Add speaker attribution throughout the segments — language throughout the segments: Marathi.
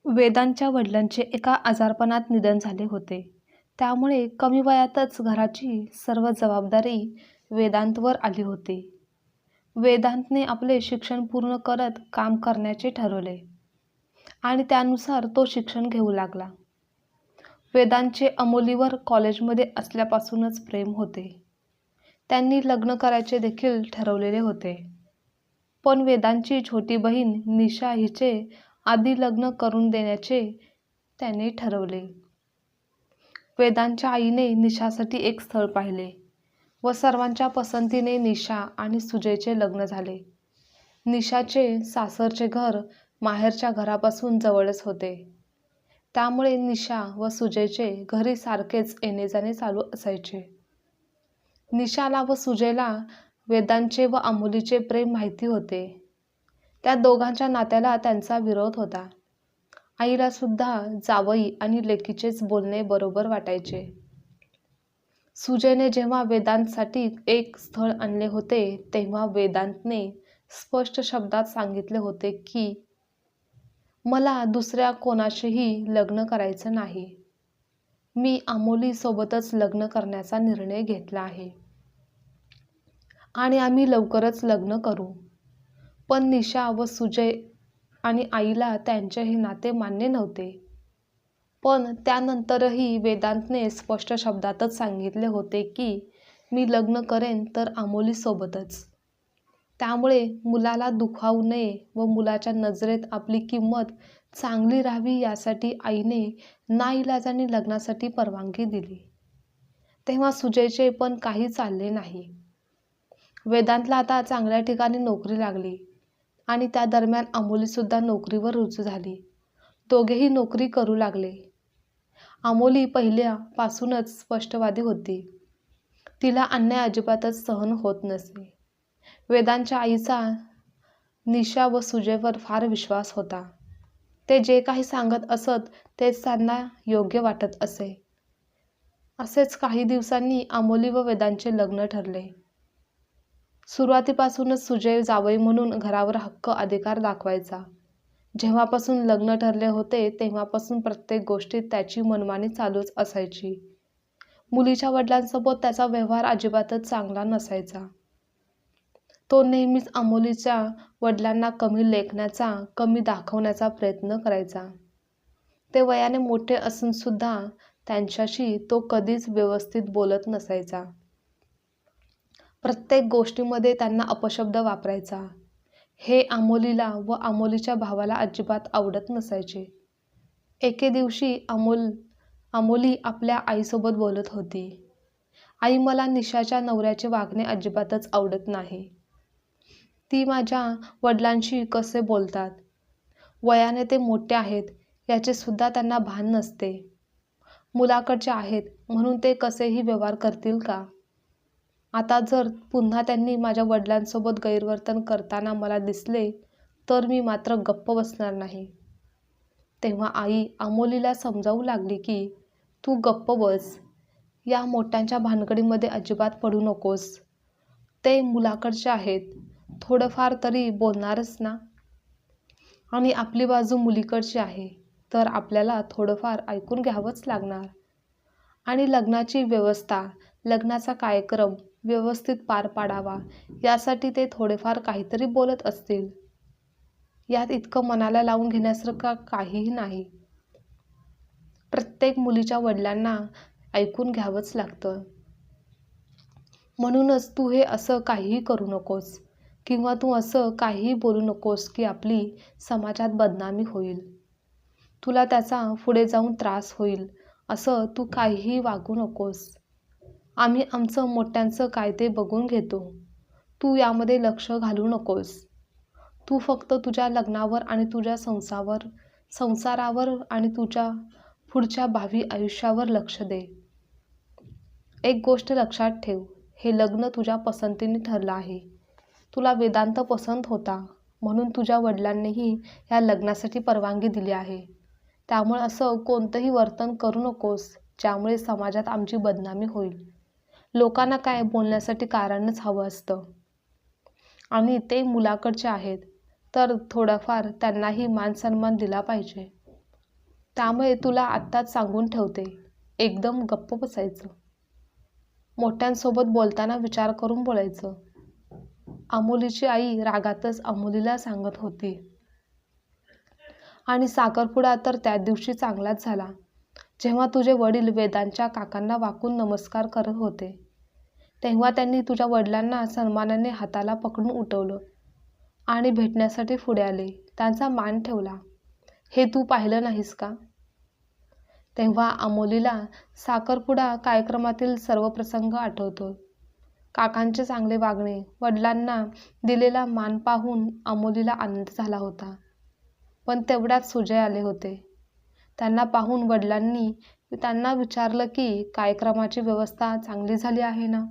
Speaker 1: वेदांच्या वडिलांचे एका आजारपणात निधन झाले होते. त्यामुळे कमी वयातच घराची सर्व जबाबदारी वेदांतवर आली होती. वेदांतने आपले शिक्षण पूर्ण करत काम करण्याचे ठरवले आणि त्यानुसार तो शिक्षण घेऊ लागला. वेदांचे अमोलीवर कॉलेजमध्ये असल्यापासूनच प्रेम होते. त्यांनी लग्न करायचे देखील ठरवलेले होते. पण वेदांची छोटी बहीण निशा हिचे आधी लग्न करून देण्याचे त्याने ठरवले. वेदांच्या आईने निशासाठी एक स्थळ पाहिले व सर्वांच्या पसंतीने निशा आणि सुजयचे लग्न झाले. निशाचे सासरचे घर माहेरच्या घरापासून जवळच होते. त्यामुळे निशा व सुजयचे घरी सारखेच येणे जाणे चालू असायचे. निशाला व सुजयला वेदांचे व अमोलीचे प्रेम माहिती होते. त्या दोघांच्या नात्याला त्यांचा विरोध होता. आईला सुद्धा जावई आणि लेकीचेच बोलणे बरोबर वाटायचे. सुजयने जेव्हा वेदांतसाठी एक स्थळ आणले होते तेव्हा वेदांतने स्पष्ट शब्दात सांगितले होते की मला दुसऱ्या कोणाशीही लग्न करायचं नाही. मी अमोली सोबतच लग्न करण्याचा निर्णय घेतला आहे आणि आम्ही लवकरच लग्न करू. पण निशा व सुजय आणि आईला त्यांचे हे नाते मान्य नव्हते. पण त्यानंतरही वेदांतने स्पष्ट शब्दातच सांगितले होते की मी लग्न करेन तर अमोलीसोबतच. त्यामुळे मुलाला दुखावू नये व मुलाच्या नजरेत आपली किंमत चांगली राहावी यासाठी आईने नाईलाजाने लग्नासाठी परवानगी दिली. तेव्हा सुजयचे पण काही चालले नाही. वेदांतला आता चांगल्या ठिकाणी नोकरी लागली आणि त्या दरम्यान अमोलीसुद्धा नोकरीवर रुजू झाली. दोघेही नोकरी करू लागले. अमोली पहिल्यापासूनच स्पष्टवादी होती. तिला अन्याय अजिबातच सहन होत नसे. वेदांच्या आईचा निशा व सुजयवर फार विश्वास होता. ते जे काही सांगत असत तेच त्यांना योग्य वाटत असे. असेच काही दिवसांनी अमोली व वेदांचे लग्न ठरले. सुरुवातीपासूनच सुजय जावई म्हणून घरावर हक्क अधिकार दाखवायचा. जेव्हापासून लग्न ठरले होते तेव्हापासून प्रत्येक गोष्टीत त्याची मनमानी चालूच असायची. मुलीच्या वडिलांसोबत त्याचा व्यवहार अजिबातच चांगला नसायचा. तो नेहमीच अमोलीच्या वडिलांना कमी लेखण्याचा, कमी दाखवण्याचा प्रयत्न करायचा. ते वयाने मोठे असून सुद्धा त्यांच्याशी तो कधीच व्यवस्थित बोलत नसायचा. प्रत्येक गोष्टीमध्ये त्यांना अपशब्द वापरायचा. हे अमोलीला व अमोलीच्या भावाला अजिबात आवडत नसायचे. एके दिवशी अमोली आपल्या आईसोबत बोलत होती. आई, मला निशाच्या नवऱ्याचे वागणे अजिबातच आवडत नाही. ती माझ्या वडिलांशी कसे बोलतात. वयाने ते मोठे आहेत याचे सुद्धा त्यांना भान नसते. मुलाकडचे आहेत म्हणून ते कसेही व्यवहार करतील का? आता जर पुन्हा त्यांनी माझ्या वडिलांसोबत गैरवर्तन करताना मला दिसले तर मी मात्र गप्प बसणार नाही. तेव्हा आई अमोलीला समजावू लागली की तू गप्प बस. या मोठ्यांच्या भानगडीमध्ये अजिबात पडू नकोस. ते मुलाकडचे आहेत. थोडंफार तरी बोलणारच ना. आणि आपली बाजू मुलीकडची आहे तर आपल्याला थोडंफार ऐकून घ्यावंच लागणार. आणि लग्नाची व्यवस्था, लग्नाचा कार्यक्रम व्यवस्थित पार पाडावा यासाठी ते थोडेफार काहीतरी बोलत असतील. यात इतकं मनाला लावून घेण्यासारखं काहीही नाही. प्रत्येक मुलीच्या वडिलांना ऐकून घ्यावंच लागतं. म्हणूनच तू हे असं काहीही करू नकोस किंवा तू असं काहीही बोलू नकोस की आपली समाजात बदनामी होईल. तुला त्याचा पुढे जाऊन त्रास होईल असं तू काहीही वागू नकोस. आम्ही आमचं मोठ्यांचं काय ते बघून घेतो. तू यामध्ये लक्ष घालू नकोस. तू फक्त तुझ्या लग्नावर आणि तुझ्या संसारावर आणि तुझ्या पुढच्या भावी आयुष्यावर लक्ष दे. एक गोष्ट लक्षात ठेव, हे लग्न तुझ्या पसंतीने ठरलं आहे. तुला वेदांत पसंत होता म्हणून तुझ्या वडिलांनीही या लग्नासाठी परवानगी दिली आहे. त्यामुळे असं कोणतंही वर्तन करू नकोस ज्यामुळे समाजात आमची बदनामी होईल. लोकांना काय बोलण्यासाठी कारणच हवं असतं. आणि ते मुलाकडचे आहेत तर थोडाफार त्यांनाही मान सन्मान दिला पाहिजे. त्यामुळे तुला आत्ताच सांगून ठेवते, एकदम गप्प बसायचं. मोठ्यांसोबत बोलताना विचार करून बोलायचं. अमोलीची आई रागातच अमोलीला सांगत होती. आणि साखरपुडा तर त्या दिवशी चांगलाच झाला, जेव्हा तुझे वडील वेदांच्या काकांना वाकून नमस्कार करत होते, तेव्हा त्यांनी तुझ्या वडिलांना सन्मानाने हाताला पकडून उठवलं आणि भेटण्यासाठी पुढे आले, त्यांचा मान ठेवला. हे तू पाहिलं नाहीस का? तेव्हा अमोलीला साखरपुडा कार्यक्रमातील सर्व प्रसंग आठवतो. काकांचे चांगले वागणे, वडिलांना दिलेला मान पाहून अमोलीला आनंद झाला होता. पण तेवढ्यात सुजय आले होते. त्यांना पाहून वडिलांनी त्यांना विचारलं की कार्यक्रमाची व्यवस्था चांगली झाली आहे ना?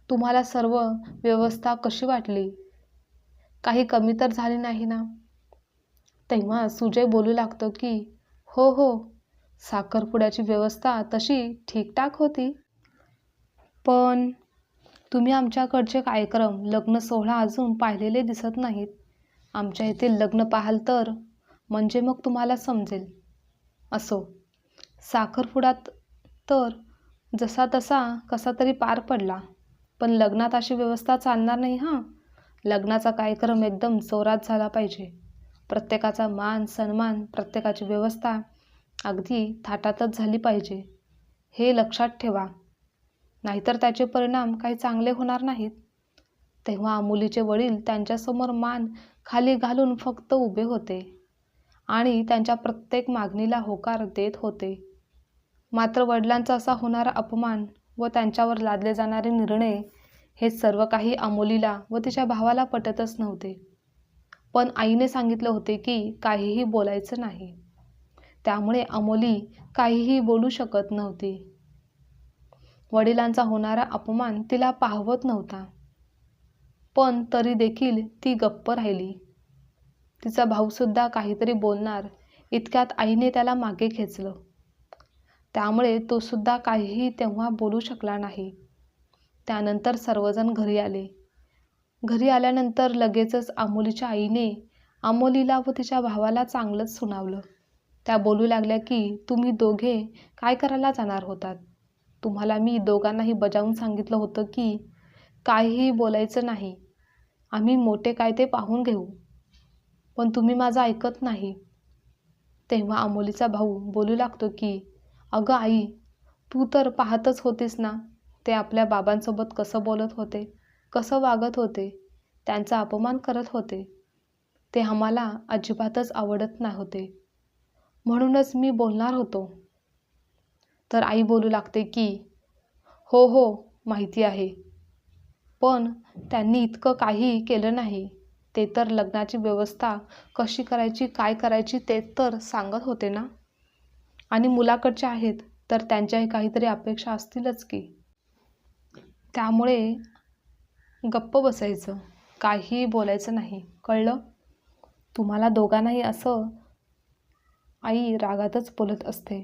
Speaker 1: तुम्हाला सर्व व्यवस्था कशी वाटली? काही कमी तर झाली नाही ना? तेव्हा सुजय बोलू लागतो की हो हो, साखरपुड्याची व्यवस्था तशी ठीकठाक होती. पण तुम्ही आमच्याकडचे कार्यक्रम, लग्न सोहळा अजून पाहिलेले दिसत नाहीत. आमच्या येथे लग्न पाहाल तर म्हणजे मग तुम्हाला समजेल. असो, साखरपुड्यात तर जसा तसा कसा तरी पार पडला, पण लग्नात अशी व्यवस्था चालणार नाही हां. लग्नाचा कार्यक्रम एकदम जोरात झाला पाहिजे. प्रत्येकाचा मान सन्मान, प्रत्येकाची व्यवस्था अगदी थाटातच झाली पाहिजे. हे लक्षात ठेवा, नाहीतर त्याचे परिणाम काही चांगले होणार नाहीत. तेव्हा अमोलीचे वडील त्यांच्यासमोर मान खाली घालून फक्त उभे होते आणि त्यांच्या प्रत्येक मागणीला होकार देत होते. मात्र वडिलांचा असा होणारा अपमान व त्यांच्यावर लादले जाणारे निर्णय, हे सर्व काही अमोलीला व तिच्या भावाला पटतच नव्हते. पण आईने सांगितलं होते की काहीही बोलायचं नाही, त्यामुळे अमोली काहीही बोलू शकत नव्हती. वडिलांचा होणारा अपमान तिला पाहवत नव्हता, पण तरी देखील ती गप्प राहिली. तिचा भाऊसुद्धा काहीतरी बोलणार इतक्यात आईने त्याला मागे खेचलं, त्यामुळे तो सुद्धा काहीही तेव्हा बोलू शकला नाही. त्यानंतर सर्वजण घरी आले. घरी आल्यानंतर लगेचच अमोलीच्या आईने अमोलीला व तिच्या भावाला चांगलंच सुनावलं. त्या बोलू लागल्या की तुम्ही दोघे काय करायला जाणार होतात? तुम्हाला मी दोघांनाही बजावून सांगितलं होतं की काहीही बोलायचं नाही, आम्ही मोठे काय ते पाहून घेऊ, पण तुम्ही माझं ऐकत नाही. तेव्हा अमोलीचा भाऊ बोलू लागतो की अगं आई, तू तर पाहतच होतीस ना, ते आपल्या बाबांसोबत कसं बोलत होते, कसं वागत होते, त्यांचा अपमान करत होते. ते आम्हाला अजिबातच आवडत नव्हते, म्हणूनच मी बोलणार होतो. तर आई बोलू लागते की हो हो, माहिती आहे, पण त्यांनी इतकं काही केलं नाही. ते तर लग्नाची व्यवस्था कशी करायची, काय करायची ते तर सांगत होते ना. आणि मुलाकडचे आहेत तर त्यांच्याही काहीतरी अपेक्षा असतीलच की. त्यामुळे गप्प बसायचं, काहीही बोलायचं नाही, कळलं? तुम्हाला दोघांनाही असं आई रागातच बोलत असते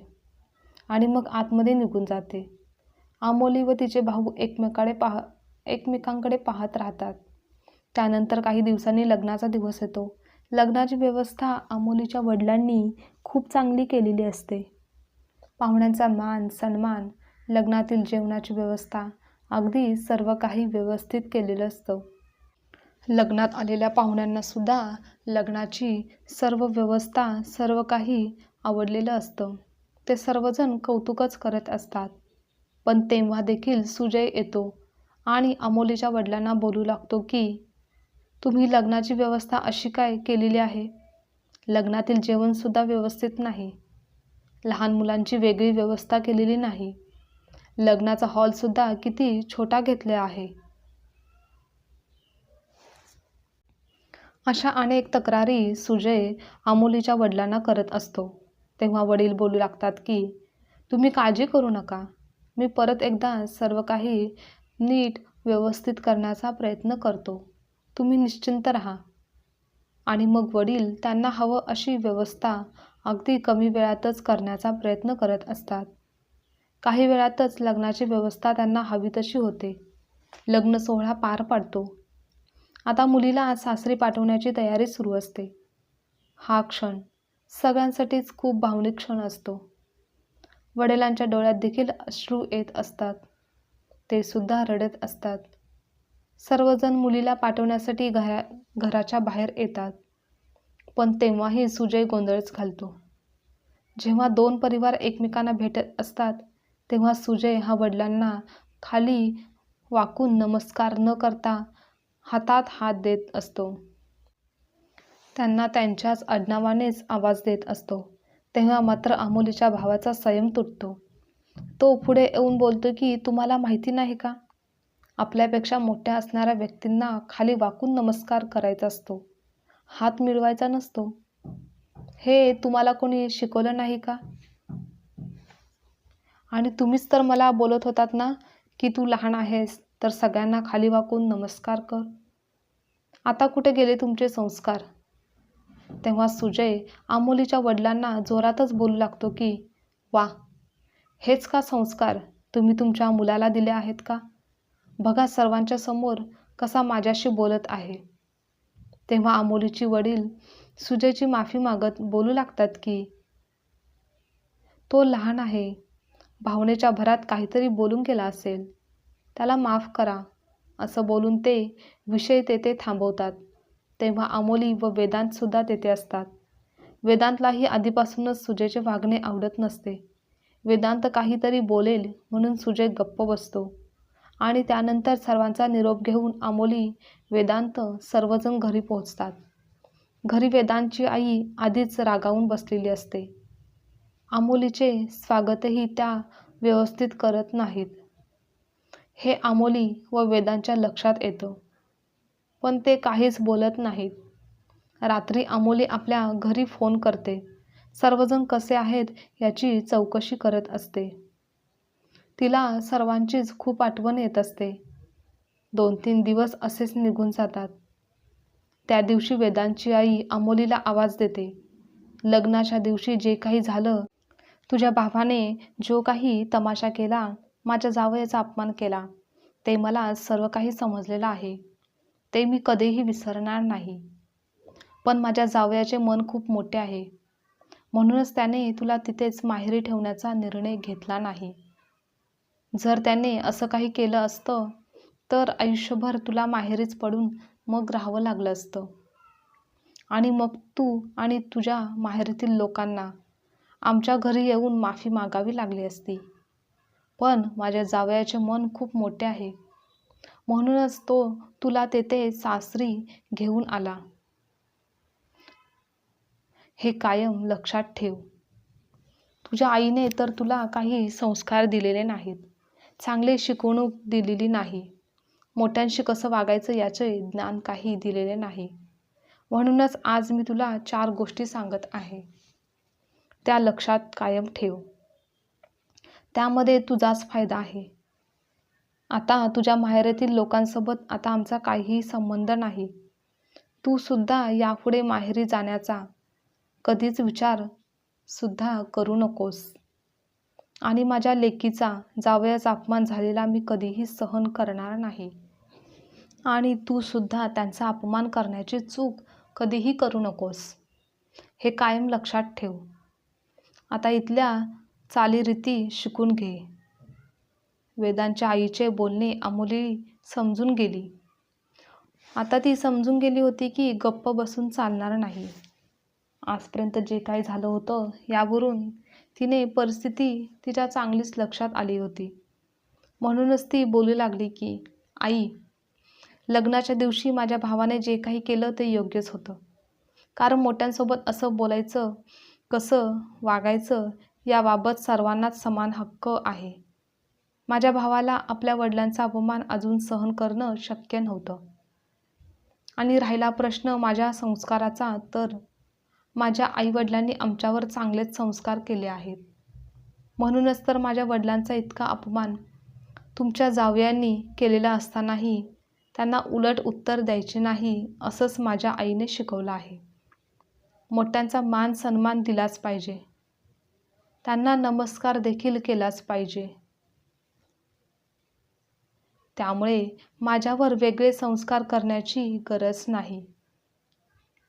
Speaker 1: आणि मग आतमध्ये निघून जाते. अमोली व तिचे भाऊ एकमेकांकडे पाहत राहतात. त्यानंतर काही दिवसांनी लग्नाचा दिवस येतो. लग्नाची व्यवस्था अमोलीच्या वडिलांनी खूप चांगली केलेली असते. पाहुण्यांचा मान सन्मान, लग्नातील जेवणाची व्यवस्था, अगदी सर्व काही व्यवस्थित केलेलं असतं. लग्नात आलेल्या पाहुण्यांना सुद्धा लग्नाची सर्व व्यवस्था, सर्व काही आवडलेलं असतं. ते सर्वजण कौतुकच करत असतात. पण तेव्हा देखील सुजय येतो आणि अमोलीच्या वडिलांना बोलू लागतो की तुम्ही लग्नाची व्यवस्था अशी काय केलेली आहे? लग्नातील जेवणसुद्धा व्यवस्थित नाही, लहान मुलांची वेगळी व्यवस्था केलेली नाही, लग्नाचा हॉलसुद्धा किती छोटा घेतला आहे. अशा अनेक तक्रारी सुजय अमोलीच्या वडिलांना करत असतो. तेव्हा वडील बोलू लागतात की तुम्ही काळजी करू नका, मी परत एकदा सर्व काही नीट व्यवस्थित करण्याचा प्रयत्न करतो, तुम्ही निश्चिंत राहा. आणि मग वडील त्यांना हवं अशी व्यवस्था अगदी कमी वेळातच करण्याचा प्रयत्न करत असतात. काही वेळातच लग्नाची व्यवस्था त्यांना हवी तशी होते. लग्न सोहळा पार पडतो. आता मुलीला सासरी पाठवण्याची तयारी सुरू असते. हा क्षण सगळ्यांसाठीच खूप भावनिक क्षण असतो. वडिलांच्या डोळ्यात देखील अश्रू येत असतात. ते सुद्धा रडत असतात. सर्वजण मुलीला पाठवण्यासाठी घराच्या बाहेर येतात. पण तेव्हाही सुजय गोंधळच घालतो. जेव्हा दोन परिवार एकमेकांना भेटत असतात तेव्हा सुजय हा वडिलांना खाली वाकून नमस्कार न करता हातात हात देत असतो. त्यांना त्यांच्याच आडनावानेच आवाज देत असतो. तेव्हा मात्र अमोलीच्या भावाचा संयम तुटतो. तो पुढे येऊन बोलतो की तुम्हाला माहिती नाही का? आपल्यापेक्षा मोठ्या असणाऱ्या व्यक्तींना खाली वाकून नमस्कार करायचा असतो, हात मिळवायचा नसतो. हे तुम्हाला कोणी शिकवलं नाही का? आणि तुम्हीच तर मला बोलत होतात ना की तू लहान आहेस तर सगळ्यांना खाली वाकून नमस्कार कर. आता कुठे गेले तुमचे संस्कार? तेव्हा सुजय अमोलीच्या वडिलांना जोरातच बोलू लागतो की वा, हेच का संस्कार तुम्ही तुमच्या मुलाला दिले आहेत का? बघा सर्वांच्या समोर कसा माझ्याशी बोलत आहे. तेव्हा अमोलीची वडील सुजयची माफी मागत बोलू लागतात की तो लहान आहे, भावनेच्या भरात काहीतरी बोलून गेला असेल, त्याला माफ करा, असं बोलून ते विषय तेथे थांबवतात. तेव्हा अमोली व वेदांत सुद्धा तेथे असतात. वेदांतलाही आधीपासूनच सुजयचे वागणे आवडत नसते. वेदांत काहीतरी बोलेल म्हणून सुजय गप्प बसतो आणि त्यानंतर सर्वांचा निरोप घेऊन अमोली, वेदांत सर्वजण घरी पोहोचतात. घरी वेदांतची आई आधीच रागावून बसलेली असते. अमोलीचे स्वागतही त्या व्यवस्थित करत नाहीत. हे अमोली व वेदांतच्या लक्षात येतं, पण ते काहीच बोलत नाहीत. रात्री अमोली आपल्या घरी फोन करते. सर्वजण कसे आहेत याची चौकशी करत असते. तिला सर्वांचीच खूप आठवण येत असते. 2-3 दिवस असेच निघून जातात. त्या दिवशी वेदांतची आई अमोलीला आवाज देते. लग्नाच्या दिवशी जे काही झालं, तुझ्या भावाने जो काही तमाशा केला, माझ्या जावयाचा अपमान केला, ते मला सर्व काही समजलेलं आहे. ते मी कधीही विसरणार नाही. पण माझ्या जावयाचे मन खूप मोठे आहे, म्हणूनच त्याने तुला तिथेच माहेरी ठेवण्याचा निर्णय घेतला नाही. जर त्याने असं काही केलं असतं तर आयुष्यभर तुला माहेरीच पडून मग राहावं लागलं असतं आणि मग तू आणि तुझ्या माहेरीतील लोकांना आमच्या घरी येऊन माफी मागावी लागली असती. पण माझ्या जावयाचे मन खूप मोठे आहे, म्हणूनच तो तुला तेथे सासरी घेऊन आला. हे कायम लक्षात ठेव. तुझ्या आईने तर तुला काही संस्कार दिलेले नाहीत, चांगली शिकवणूक दिलेली नाही, मोठ्यांशी कसं वागायचं याचे ज्ञान काही दिलेले नाही. म्हणूनच आज मी तुला 4 गोष्टी सांगत आहे, त्या लक्षात कायम ठेव. त्यामध्ये तुझाच फायदा आहे. आता तुझ्या माहेरातील लोकांसोबत आता आमचा काहीही संबंध नाही. तू सुद्धा यापुढे माहेरी जाण्याचा कधीच विचार सुद्धा करू नकोस. आणि माझ्या लेकीचा, जावयाचा अपमान झालेला मी कधीही सहन करणार नाही. आणि तू सुद्धा त्यांचा अपमान करण्याची चूक कधीही करू नकोस. हे कायम लक्षात ठेव. आता इथल्या चालीरीती शिकून घे. वेदांच्या आईचे बोलणे अमोली समजून गेली. आता ती समजून गेली होती की गप्प बसून चालणार नाही. आजपर्यंत जे काही झालं होतं यावरून तिने परिस्थिती तिच्या चांगलीच लक्षात आली होती. म्हणूनच ती बोलू लागली की आई, लग्नाच्या दिवशी माझ्या भावाने जे काही केलं ते योग्यच होतं. कारण मोठ्यांसोबत असं बोलायचं, कसं वागायचं याबाबत सर्वांनाच समान हक्क आहे. माझ्या भावाला आपल्या वडिलांचा अपमान अजून सहन करणं शक्य नव्हतं. आणि राहिला प्रश्न माझ्या संस्काराचा, तर माझ्या आईवडिलांनी आमच्यावर चांगलेच संस्कार केले आहेत. म्हणूनच तर माझ्या वडिलांचा इतका अपमान तुमच्या जावयांनी केलेला असतानाही त्यांना उलट उत्तर द्यायचे नाही, असंच माझ्या आईने शिकवलं आहे. मोठ्यांचा मान सन्मान दिलाच पाहिजे, त्यांना नमस्कार देखील केलाच पाहिजे. त्यामुळे माझ्यावर वेगळे संस्कार करण्याची गरज नाही.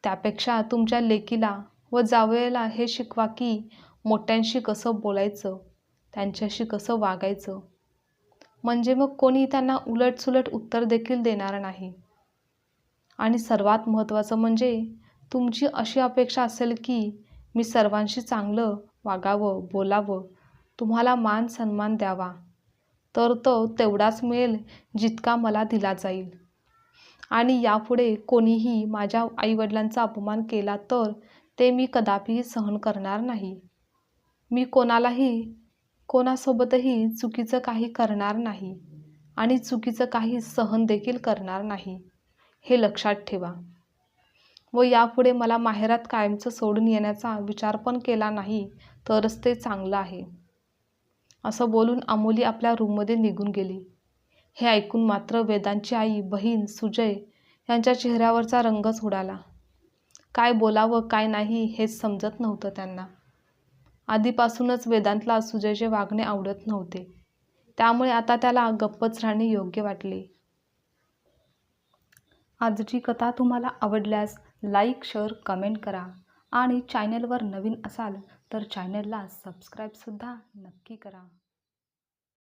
Speaker 1: त्यापेक्षा तुमच्या लेकीला व जावयाला हे शिकवा की मोठ्यांशी कसं बोलायचं, त्यांच्याशी कसं वागायचं. म्हणजे मग कोणी त्यांना उलटसुलट उत्तर देखील देणार नाही. आणि सर्वात महत्त्वाचं म्हणजे तुमची अशी अपेक्षा असेल की मी सर्वांशी चांगलं वागावं, बोलावं, तुम्हाला मान सन्मान द्यावा, तर तो तेवढाच मिळेल जितका मला दिला जाईल. आणि यापुढे कोणीही माझ्या आईवडिलांचा अपमान केला तर ते मी कदापिही सहन करणार नाही. मी कोणासोबतही चुकीचं काही करणार नाही आणि चुकीचं काही सहन देखील करणार नाही, हे लक्षात ठेवा. व यापुढे मला माहेरात कायमचं सोडून येण्याचा विचार पण केला नाही तरच ते चांगलं आहे. असं बोलून अमोली आपल्या रूममध्ये निघून गेली. हे ऐकून मात्र वेदांची आई, बहीण सुजय यांच्या चेहऱ्यावरचा रंगच उडाला. काय बोलावं काय नाही हेच समजत नव्हतं त्यांना. आधीपासूनच वेदांतला सुजयचे वागणे आवडत नव्हते, त्यामुळे आता त्याला गप्पच राहणे योग्य वाटले. आजची कथा तुम्हाला आवडल्यास लाईक, शेअर, कमेंट करा आणि चॅनलवर नवीन असाल तर चॅनलला सबस्क्राईबसुद्धा नक्की करा.